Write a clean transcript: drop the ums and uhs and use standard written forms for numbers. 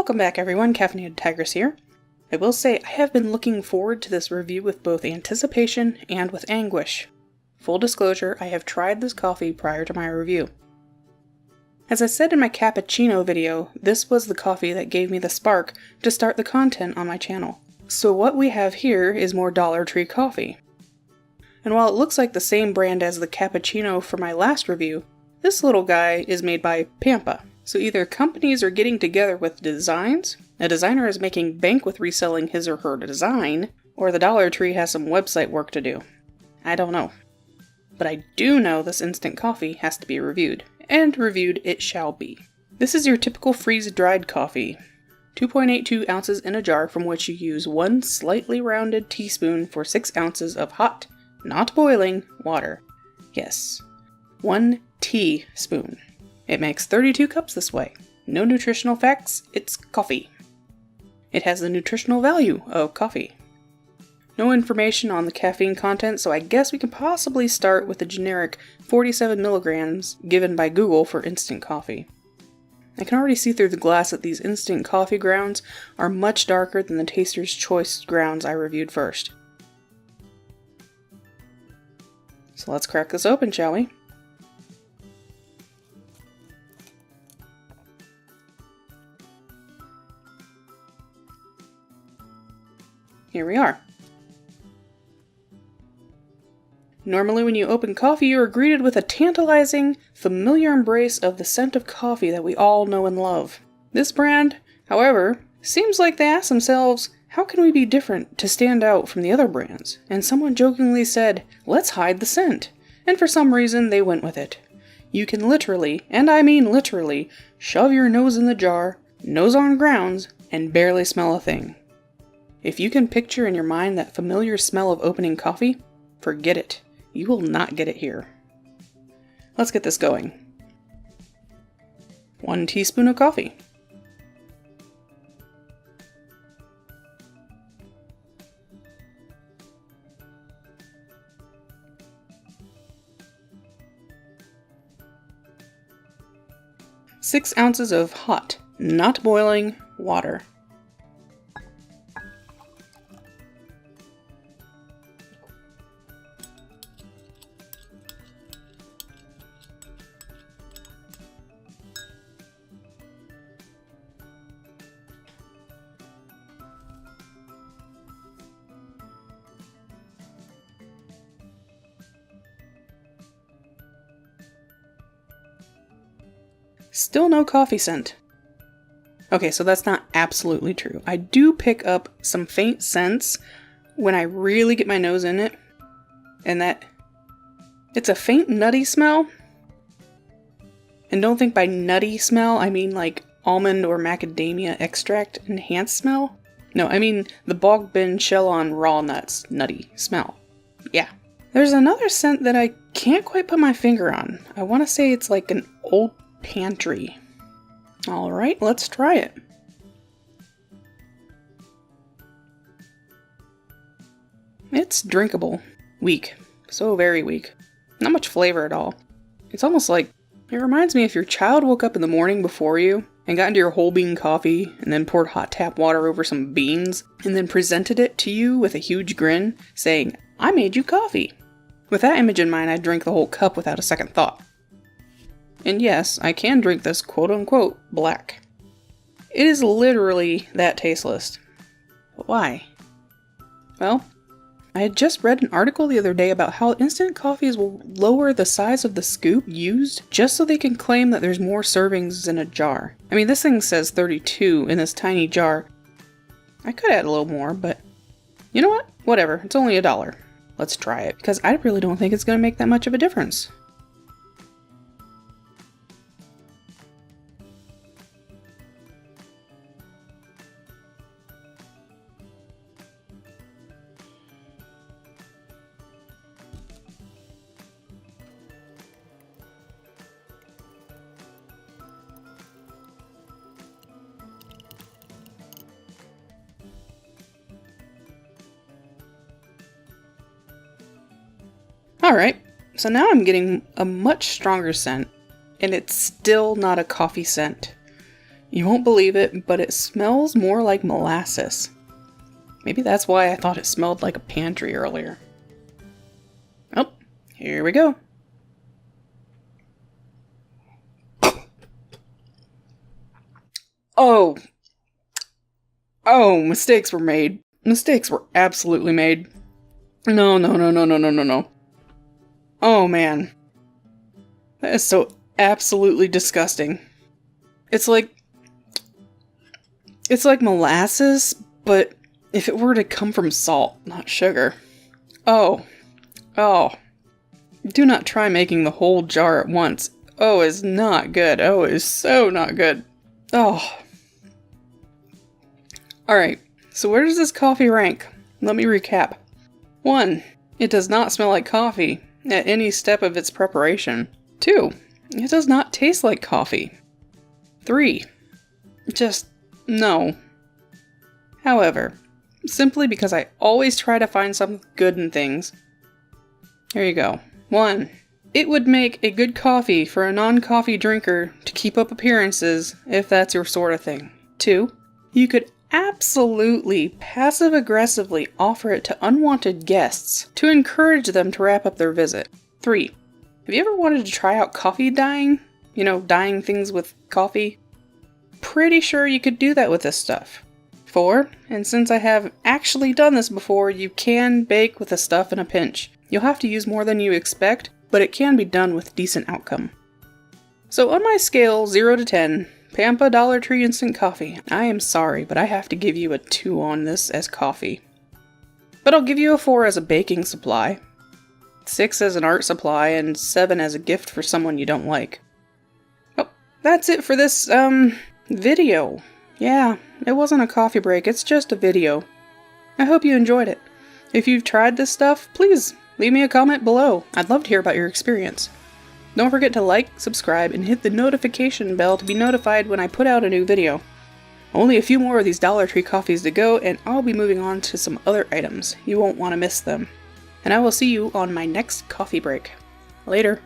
Welcome back everyone, CaffeinatedTigress here. I will say I have been looking forward to this review with both anticipation and with anguish. Full disclosure, I have tried this coffee prior to my review. As I said in my cappuccino video, this was the coffee that gave me the spark to start the content on my channel. So what we have here is more Dollar Tree coffee. And while it looks like the same brand as the cappuccino for my last review, this little guy is made by Pampa. So either companies are getting together with designs, a designer is making bank with reselling his or her design, or the Dollar Tree has some website work to do. I don't know. But I do know this instant coffee has to be reviewed, and reviewed it shall be. This is your typical freeze-dried coffee. 2.82 ounces in a jar from which you use 1 slightly rounded teaspoon for 6 ounces of hot, not boiling, water. Yes, 1 teaspoon. It makes 32 cups this way. No nutritional facts, it's coffee. It has the nutritional value of coffee. No information on the caffeine content, so I guess we can possibly start with the generic 47 milligrams given by Google for instant coffee. I can already see through the glass that these instant coffee grounds are much darker than the Taster's Choice grounds I reviewed first. So let's crack this open, shall we? Here we are. Normally when you open coffee, you are greeted with a tantalizing, familiar embrace of the scent of coffee that we all know and love. This brand, however, seems like they ask themselves, how can we be different to stand out from the other brands? And someone jokingly said, let's hide the scent. And for some reason, they went with it. You can literally, and I mean literally, shove your nose in the jar, nose on grounds, and barely smell a thing. If you can picture in your mind that familiar smell of opening coffee, forget it. You will not get it here. Let's get this going. 1 teaspoon of coffee. Six ounces of hot, not boiling, water. Still no coffee scent. Okay, so that's not absolutely true. I do pick up some faint scents when I really get my nose in it, and that it's a faint nutty smell. And don't think by nutty smell I mean like almond or macadamia extract enhanced smell. No, I mean the bog bin shell on raw nuts nutty smell. Yeah. There's another scent that I can't quite put my finger on. I want to say it's like an old pantry. Alright, let's try it. It's drinkable. Weak. So very weak. Not much flavor at all. It's almost like, it reminds me if your child woke up in the morning before you and got into your whole bean coffee and then poured hot tap water over some beans and then presented it to you with a huge grin saying, I made you coffee. With that image in mind, I'd drink the whole cup without a second thought. And yes, I can drink this quote-unquote black. It is literally that tasteless. But why? Well, I had just read an article the other day about how instant coffees will lower the size of the scoop used just so they can claim that there's more servings in a jar. I mean, this thing says 32 in this tiny jar. I could add a little more, but you know what? Whatever, it's only $1. Let's try it, because I really don't think it's going to make that much of a difference. Alright, so now I'm getting a much stronger scent, and it's still not a coffee scent. You won't believe it, but it smells more like molasses. Maybe that's why I thought it smelled like a pantry earlier. Oh, here we go. Oh, mistakes were made. Mistakes were absolutely made. No. Oh man. That is so absolutely disgusting. It's like molasses, but if it were to come from salt, not sugar. Oh. Do not try making the whole jar at once. Oh, it's not good. Oh, it is so not good. Oh. Alright, so where does this coffee rank? Let me recap. 1. It does not smell like coffee at any step of its preparation. 2. It does not taste like coffee. 3. Just no. However, simply because I always try to find something good in things. Here you go. 1. It would make a good coffee for a non-coffee drinker to keep up appearances if that's your sort of thing. 2. You could absolutely passive-aggressively offer it to unwanted guests to encourage them to wrap up their visit. 3. Have you ever wanted to try out coffee dyeing? You know, dyeing things with coffee? Pretty sure you could do that with this stuff. 4. And since I have actually done this before, you can bake with the stuff in a pinch. You'll have to use more than you expect, but it can be done with decent outcome. So on my scale 0 to 10, Pampa Dollar Tree Instant Coffee, I am sorry, but I have to give you a 2 on this as coffee. But I'll give you a 4 as a baking supply, 6 as an art supply, and 7 as a gift for someone you don't like. Oh, that's it for this, video. Yeah, it wasn't a coffee break, it's just a video. I hope you enjoyed it. If you've tried this stuff, please leave me a comment below. I'd love to hear about your experience. Don't forget to like, subscribe, and hit the notification bell to be notified when I put out a new video. Only a few more of these Dollar Tree coffees to go, and I'll be moving on to some other items. You won't want to miss them. And I will see you on my next coffee break. Later.